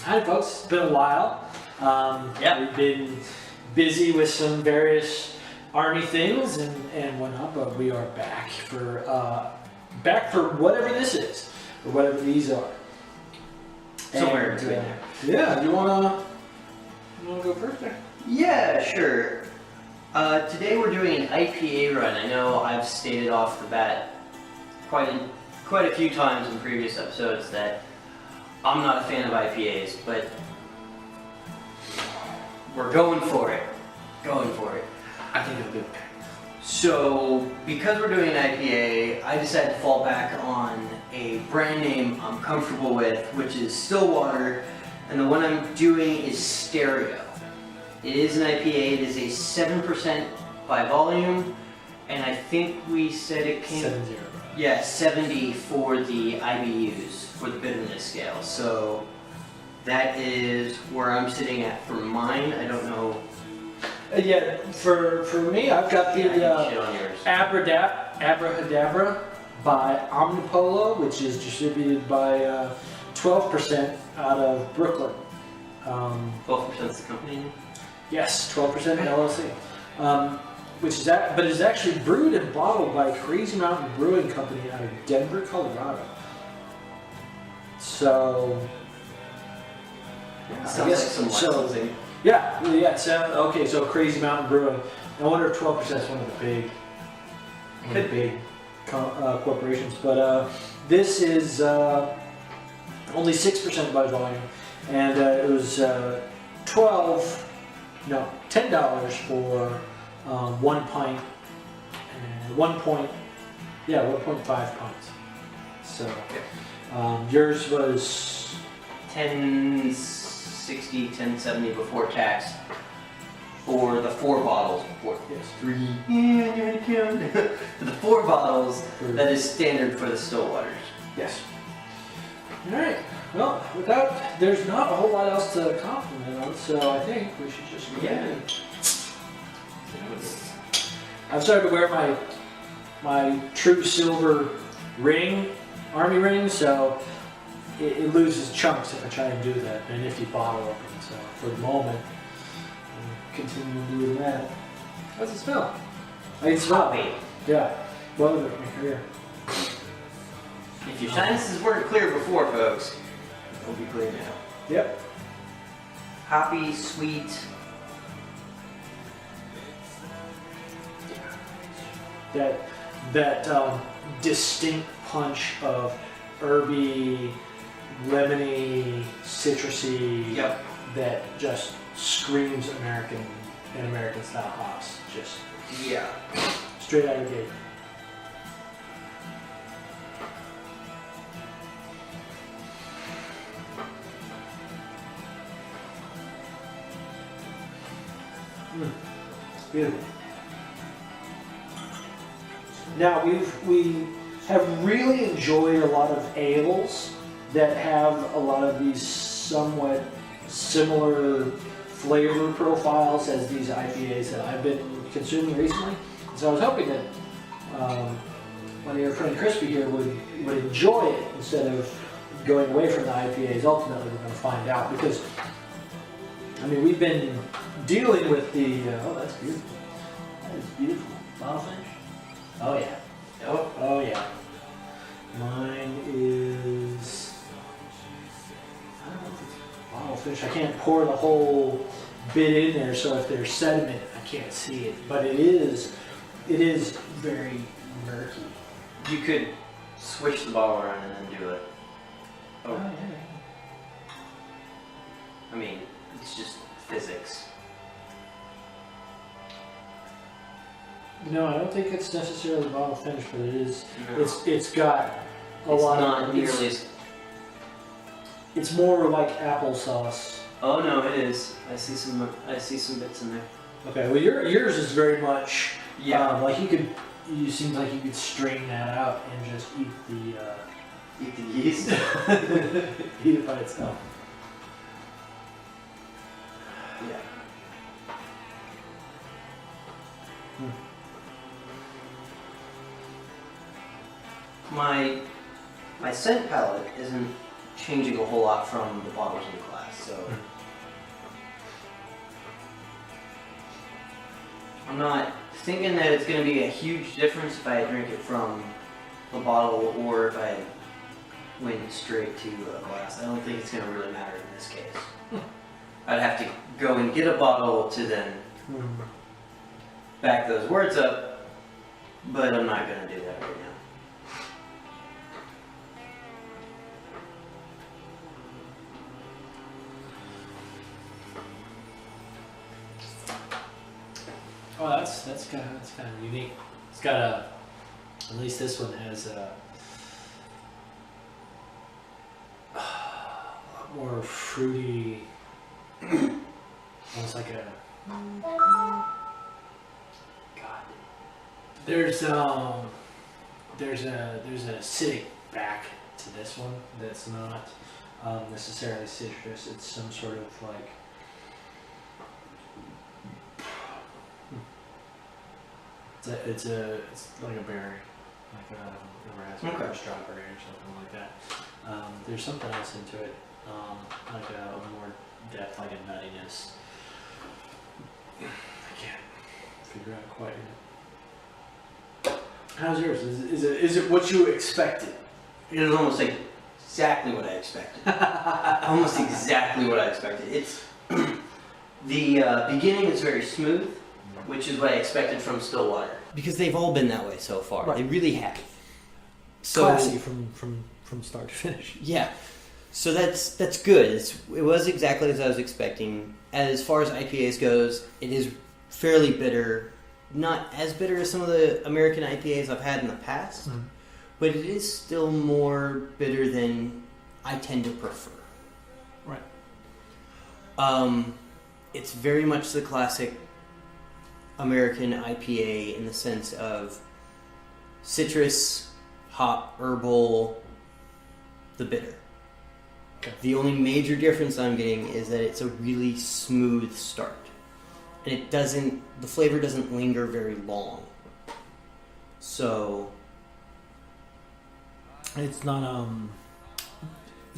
Hi folks, it's been a while. We've been busy with some various Army things and whatnot, but we are back for whatever this is, or whatever these are. Somewhere in between there. Yeah, you wanna go first there? Yeah, sure. Today we're doing an IPA run. I know I've stated off the bat quite a few times in previous episodes that I'm not a fan of IPAs, but we're going for it. I think it'll be okay. So, because we're doing an IPA, I decided to fall back on a brand name I'm comfortable with, which is Stillwater, and the one I'm doing is Stereo. It is an IPA, it is a 7% by volume, and I think we said it came... 7-0. Yeah, 70 for the IBUs, for the bitterness scale. So that is where I'm sitting at for mine. I don't know. Yeah, for me, I've got the Shit on yours. Abrahadabra by OmniPolo, which is distributed by 12% out of Brooklyn. 12% is the company? Yes, 12% LLC. Which is that, but it's actually brewed and bottled by Crazy Mountain Brewing Company out of Denver, Colorado. So, yeah, Sounds like some licensing. Yeah. So Crazy Mountain Brewing. I wonder if 12% is one of the big corporations. But this is only 6% by volume, and it was $10 for 1 pint and 1.5 pints. So yours was 1060, 1070 before tax for the 4 bottles. yes. 3. Yeah, you're gonna count. For the 4 bottles, that is standard for the Stillwaters. Yes. All right. Well, without there's not a whole lot else to compliment on, so I think we should just go ahead and. I've started to wear my true silver ring, Army ring, so it loses chunks if I try and do that. A nifty bottle opening. So for the moment, I'll continue doing that. How's it smell? I can smell it. Yeah. Well, of it, my career. If your sinuses weren't clear before, folks, they'll be clear now. Yep. Hoppy, sweet. That distinct punch of herby, lemony, citrusy. Yep. That just screams American style hops. Just straight out of the gate. Beautiful. Now we have really enjoyed a lot of ales that have a lot of these somewhat similar flavor profiles as these IPAs that I've been consuming recently. So I was hoping that my dear friend Crispy here would enjoy it instead of going away from the IPAs. Ultimately, we're going to find out because I mean we've been dealing with the that's beautiful. That is beautiful. Bottle finish. Oh yeah. Oh yeah. Mine is, I don't know if it's bottle finish. I can't pour the whole bit in there, so if there's sediment, I can't see it. But it is very murky. You could switch the bottle around and then do it. Oh yeah. I mean, it's just physics. No, I don't think it's necessarily bottle finish, but it is. No. It's got a lot. It's not of, nearly as. It's more like applesauce. Oh no, it is. I see some bits in there. Okay, well yours is very much. Yeah. Like you seem like you could strain that out and just eat the yeast. eat it by itself. Yeah. My scent palette isn't changing a whole lot from the bottles in the glass. So I'm not thinking that it's going to be a huge difference if I drink it from a bottle or if I went straight to a glass. I don't think it's going to really matter in this case. I'd have to go and get a bottle to then back those words up, but I'm not going to do that right now. Oh, that's kind of unique. It's got at least this one has a lot more fruity, almost like a God. There's an acidic back to this one that's not necessarily citrus. It's some sort of like. It's like a berry, like a raspberry or strawberry or something like that. There's something else into it, like a more depth, like a nuttiness. I can't figure out quite yet. How's yours? Is it what you expected? It was almost like exactly what I expected. Almost exactly what I expected. It's the beginning is very smooth, which is what I expected from Stillwater. Because they've all been that way so far. Right. They really have. So, Classy from start to finish. Yeah. So that's good. It was exactly as I was expecting. As far as IPAs goes, it is fairly bitter. Not as bitter as some of the American IPAs I've had in the past, but it is still more bitter than I tend to prefer. Right. It's very much the classic American IPA in the sense of citrus, hop, herbal, the bitter. Okay. The only major difference I'm getting is that it's a really smooth start. And the flavor doesn't linger very long. So It's not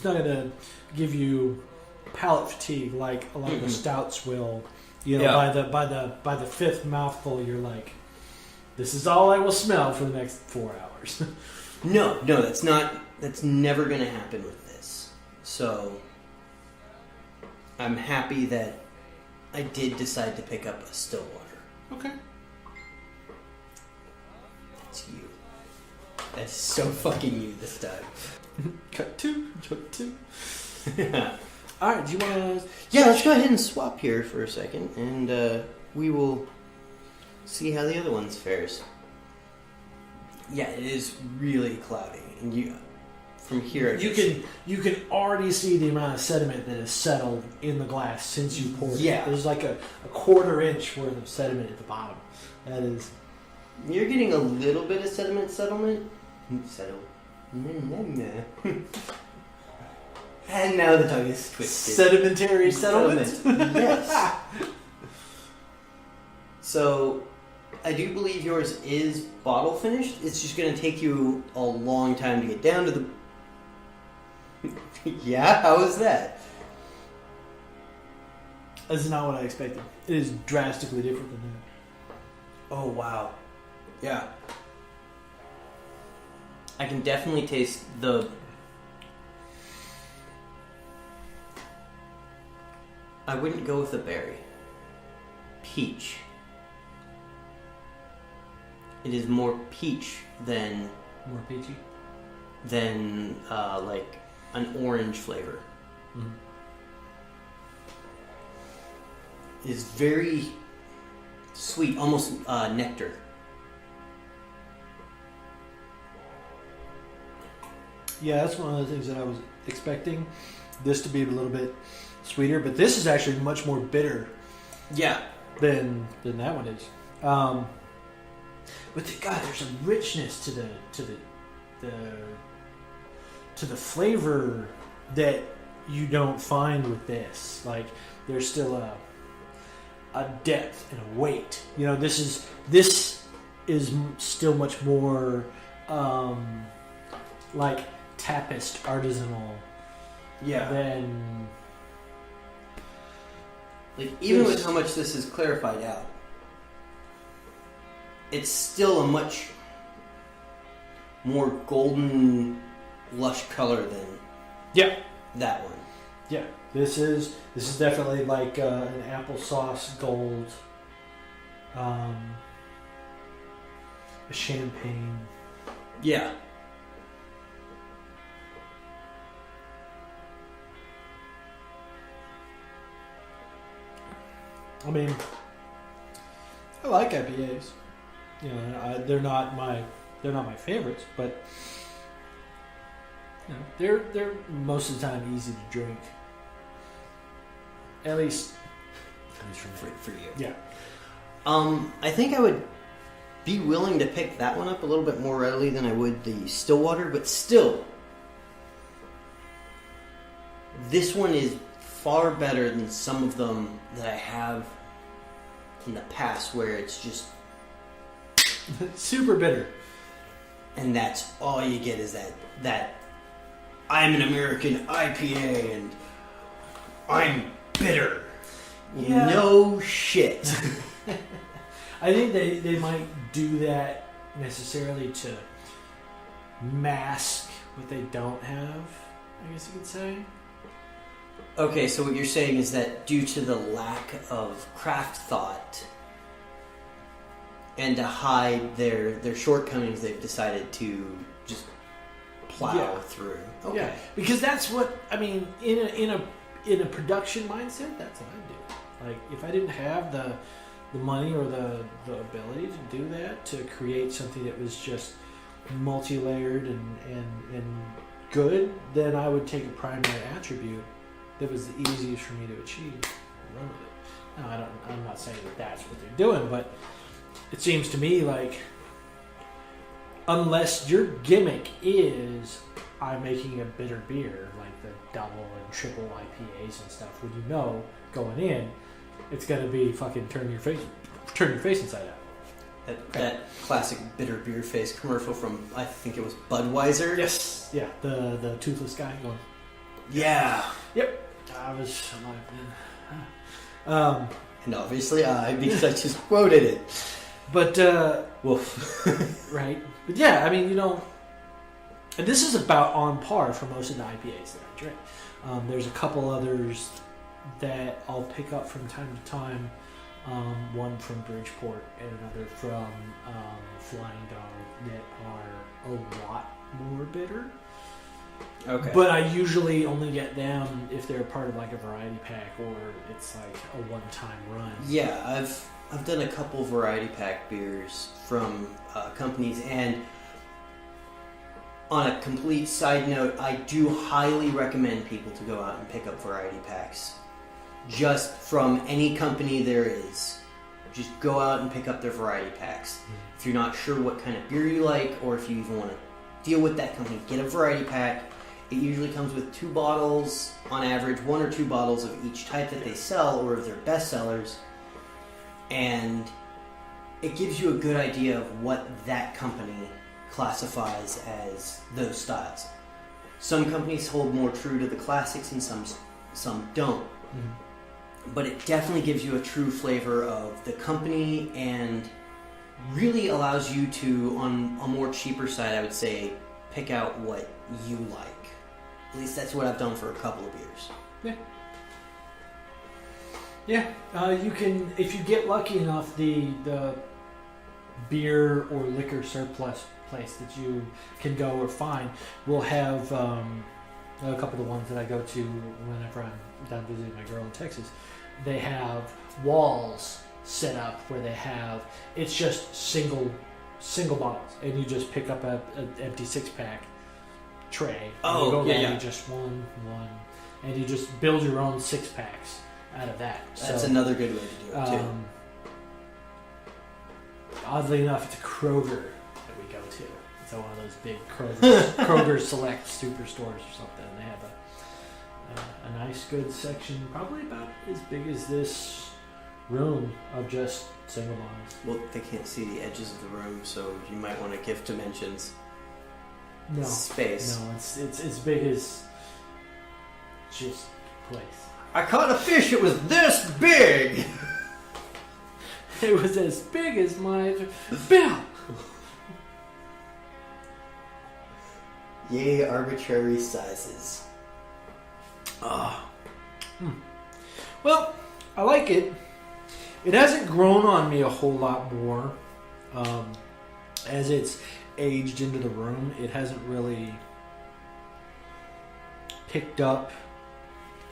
gonna give you palate fatigue like a lot of the stouts will. You know, Yeah. by the fifth mouthful, you're like, this is all I will smell for the next 4 hours. No, that's never going to happen with this. So I'm happy that I did decide to pick up a Stillwater. Okay. That's you. That's so fucking you this time. Cut two. All right. Do you want to? Yeah, let's go ahead and swap here for a second, and we will see how the other ones fares. Yeah, it is really cloudy, and from here You can already see the amount of sediment that has settled in the glass since you poured Yeah. it. There's like a 1/4 inch worth of sediment at the bottom. That is. You're getting a little bit of settlement. And now the tongue is twisted. Sedimentary settlement? Yes. So, I do believe yours is bottle finished. It's just going to take you a long time to get down to the... Yeah, how is that? This is not what I expected. It is drastically different than that. Oh, wow. Yeah. I can definitely taste the... I wouldn't go with a berry. Peach. It is more peach than More peachy. like an orange flavor. Mm-hmm. It is very sweet, almost nectar. Yeah, that's one of the things that I was expecting this to be a little bit sweeter, but this is actually much more bitter. Yeah. Than that one is. But God, there's a richness to the flavor that you don't find with this. Like there's still a depth and a weight. You know, this is still much more like tapist artisanal then Like, even with how much this is clarified out, it's still a much more golden, lush color than that one. Yeah, this is definitely like an applesauce gold, a champagne. Yeah. I mean, I like IPAs. You know, they're not my favorites, but you know, they're most of the time easy to drink. At least For you. Yeah. I think I would be willing to pick that one up a little bit more readily than I would the Stillwater, but still, this one is far better than some of them that I have in the past, where it's just super bitter. and that's all you get is that I'm an American IPA and I'm bitter. Yeah. No shit. I think they might do that necessarily to mask what they don't have, I guess you could say. Okay, so what you're saying is that due to the lack of craft thought and to hide their shortcomings, they've decided to just plow through. Okay. Yeah, because that's what I mean in a production mindset. That's what I do. Like if I didn't have the money or the ability to do that, to create something that was just multi-layered and good, then I would take a primary attribute that was the easiest for me to achieve and run with it. Now, I'm not saying that that's what they're doing, but it seems to me like unless your gimmick is I'm making a bitter beer, like the double and triple IPAs and stuff, when you know going in, it's gonna be fucking turn your face inside out. That classic bitter beer face commercial from, I think it was Budweiser. Yes. Yeah. The toothless guy going. Yeah. Yep. I'm like, And obviously because I just quoted it. but Woof. right. But yeah, I mean, you know, and this is about on par for most of the IPAs that I drink. There's a couple others that I'll pick up from time to time. One from Bridgeport and another from Flying Dog that are a lot more bitter. Okay. But I usually only get them if they're part of like a variety pack or it's like a one-time run. Yeah, I've done a couple variety pack beers from companies, and on a complete side note, I do highly recommend people to go out and pick up variety packs. Just from any company there is. Just go out and pick up their variety packs. If you're not sure what kind of beer you like, or if you even want to deal with that company, get a variety pack. It usually comes with 2 bottles, on average, 1 or 2 bottles of each type that they sell, or of their best sellers. And it gives you a good idea of what that company classifies as those styles. Some companies hold more true to the classics and some don't. Mm-hmm. But it definitely gives you a true flavor of the company and really allows you to, on a more cheaper side, I would say, pick out what you like. At least that's what I've done for a couple of beers. Yeah. You can, if you get lucky enough, the beer or liquor surplus place that you can go or find will have a couple of the ones that I go to whenever I'm down visiting my girl in Texas. They have walls set up where they have, it's just single bottles, and you just pick up an empty 6-pack tray. And you go there, you just one, and you just build your own 6-packs out of that. That's another good way to do it too. Oddly enough, it's a Kroger that we go to. It's one of those big Kroger Select superstores or something. And they have a nice, good section, probably about as big as this room of just single bottles. Well, they can't see the edges of the room, so you might want to give dimensions. No Space. No, it's as big as just place. I caught a fish. It was this big. It was as big as my bill. Yay, arbitrary sizes. Well, I like it. It hasn't grown on me a whole lot more. As it's aged into the room, it hasn't really picked up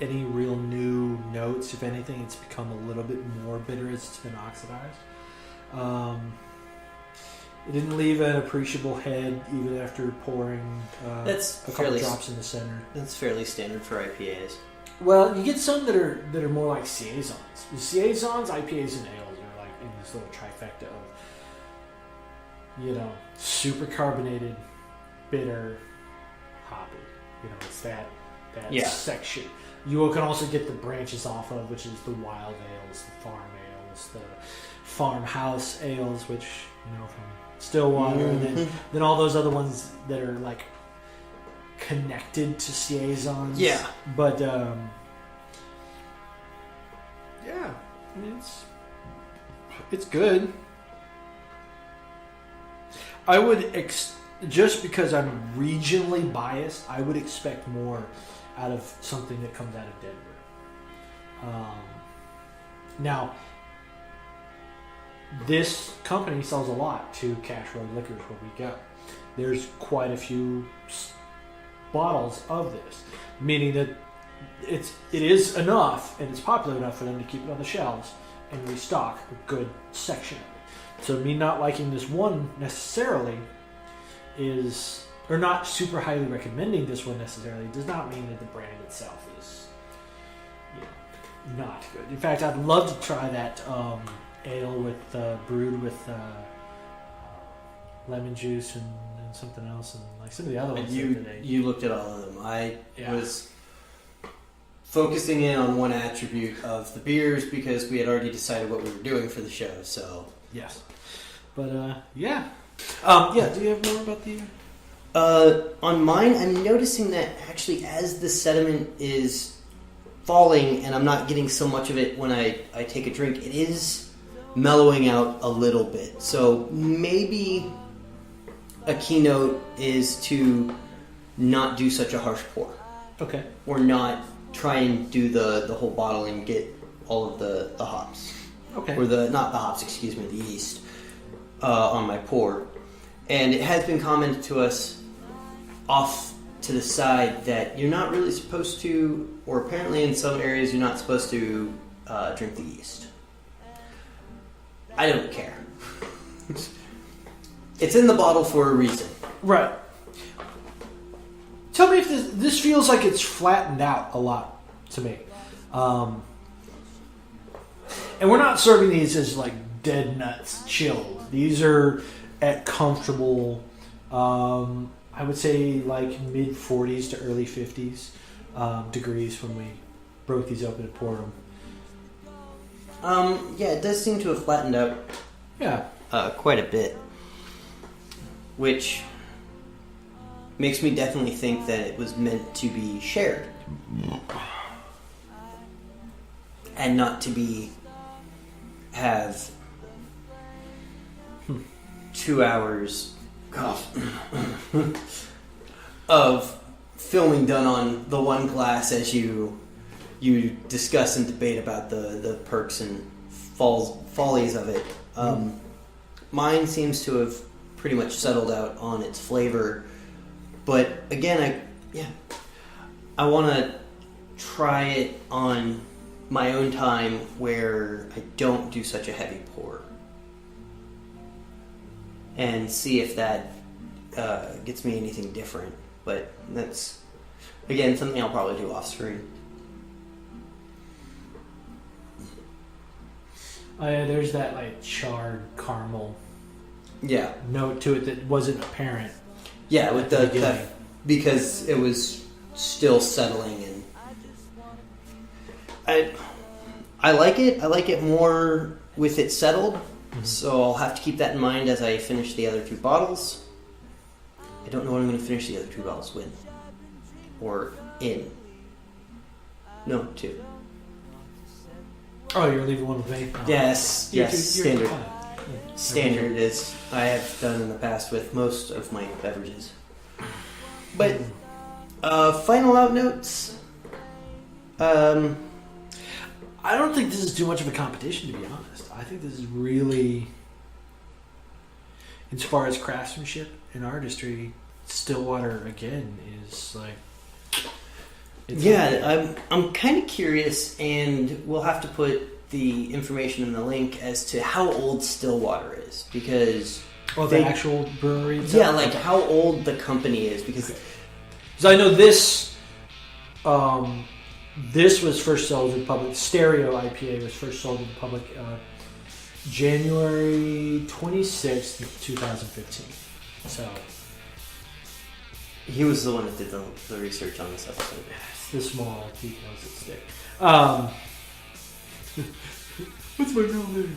any real new notes. If anything, it's become a little bit more bitter as it's been oxidized. It didn't leave an appreciable head even after pouring That's a couple fairly drops in the center. That's fairly standard for IPAs. Well, you get some that are more like saisons. The saisons, IPAs, and ales are like in this little trifecta of, super carbonated, bitter, hoppy. It's that section. You can also get the branches off of, which is the wild ales, the farm ales, the farmhouse ales, which from Stillwater, and then all those other ones that are like connected to saisons. Yeah. But it's good. I would just because I'm regionally biased, I would expect more out of something that comes out of Denver. Now, this company sells a lot to Cash Road Liquors where we go. There's quite a few bottles of this, meaning that it is enough and it's popular enough for them to keep it on the shelves and restock a good section of it. So me not liking this one necessarily or not super highly recommending this one necessarily does not mean that the brand itself is not good. In fact, I'd love to try that ale with brewed with lemon juice and something else and like some of the other ones. You looked at all of them. I was focusing in on one attribute of the beers because we had already decided what we were doing for the show. So yes, but do you have more about the? On mine, I'm noticing that actually as the sediment is falling and I'm not getting so much of it when I take a drink, it is mellowing out a little bit. So maybe a keynote is to not do such a harsh pour. Okay. Or not try and do the whole bottle and get all of the hops. Okay. Or not the hops, excuse me, the yeast on my pour. And it has been commented to us off to the side that you're not really supposed to, or apparently in some areas you're not supposed to drink the yeast. I don't care. It's in the bottle for a reason. Right. Tell me if this feels like it's flattened out a lot to me. And we're not serving these as like dead nuts chilled. These are at comfortable, I would say like mid 40s to early 50s degrees when we broke these open and poured them. It does seem to have flattened out. Yeah. Quite a bit. Which makes me definitely think that it was meant to be shared. And not to have 2 hours of filming done on the one glass as you discuss and debate about the perks and follies of it. Mine seems to have pretty much settled out on its flavor, but again, I want to try it on my own time where I don't do such a heavy pour and see if that gets me anything different. But that's again something I'll probably do off screen. There's that like charred caramel note to it that wasn't apparent. Yeah, with the because it was still settling, and I like it. I like it more with it settled. Mm-hmm. So I'll have to keep that in mind as I finish the other 2 bottles. I don't know what I'm going to finish the other 2 bottles with or in. No, 2. Oh, you're leaving one with me? Oh. Yes, You're standard. fine. Standard as I have done in the past with most of my beverages. But final out notes. I don't think this is too much of a competition, to be honest. I think this is really, as far as craftsmanship and artistry, Stillwater again is like. I'm kind of curious, and we'll have to put the information in the link as to how old Stillwater is, because the actual brewery itself? Yeah, like how old the company is, because I know this this was first sold to the public. Stereo IPA was first sold to the public January 26th, 2015. So he was the one that did the research on this episode. it's the small details that stick. What's my real name?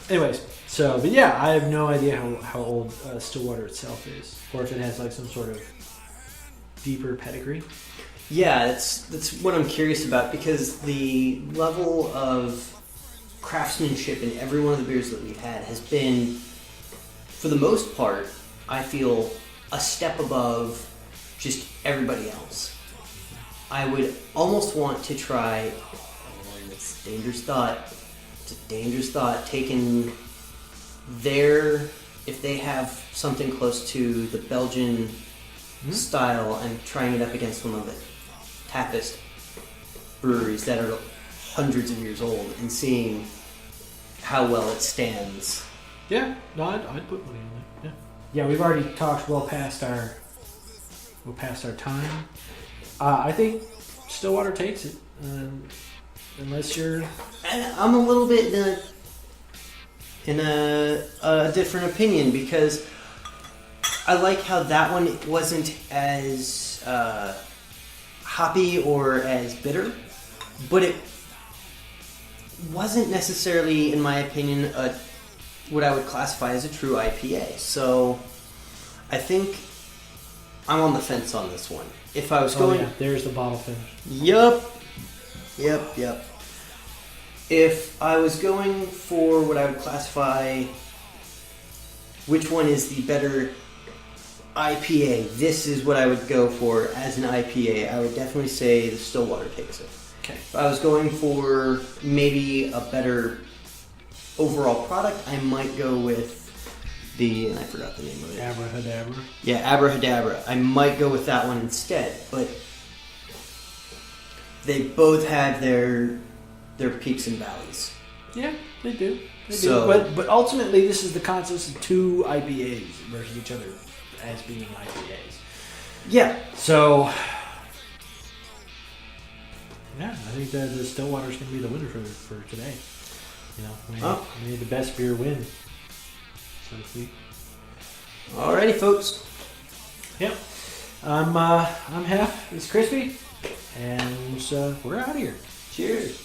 Anyways, but yeah, I have no idea how old Stillwater itself is, or if it has like some sort of deeper pedigree. Yeah, that's what I'm curious about, because the level of craftsmanship in every one of the beers that we've had has been, for the most part, I feel a step above just everybody else. I would almost want to try, it's a dangerous thought, taking if they have something close to the Belgian style and trying it up against one of the tappest breweries that are hundreds of years old and seeing how well it stands. Yeah, no, I'd put money on it. Yeah, we've already talked well past our time. I think Stillwater takes it, unless you're. I'm a little bit in a different opinion, because I like how that one wasn't as hoppy or as bitter, but it wasn't necessarily, in my opinion, what I would classify as a true IPA. So I think I'm on the fence on this one. If I was going... yeah, there's the bottle finish. Yep. If I was going for what I would classify, which one is the better IPA, this is what I would go for as an IPA. I would definitely say the Stillwater takes it. Okay. If I was going for maybe a better overall product, I might go with and I forgot the name of it. Abrahadabra. Yeah, Abrahadabra. I might go with that one instead, but they both have their peaks and valleys. Yeah, they do. So, but ultimately, this is the concept of two IPAs versus each other as being IPAs. Yeah. So, yeah, I think that the Stillwater's going to be the winner for today. You know, may the best beer win, so to speak. Alrighty, folks. Yep. I'm Hef. It's Crispy, and we're out of here. Cheers.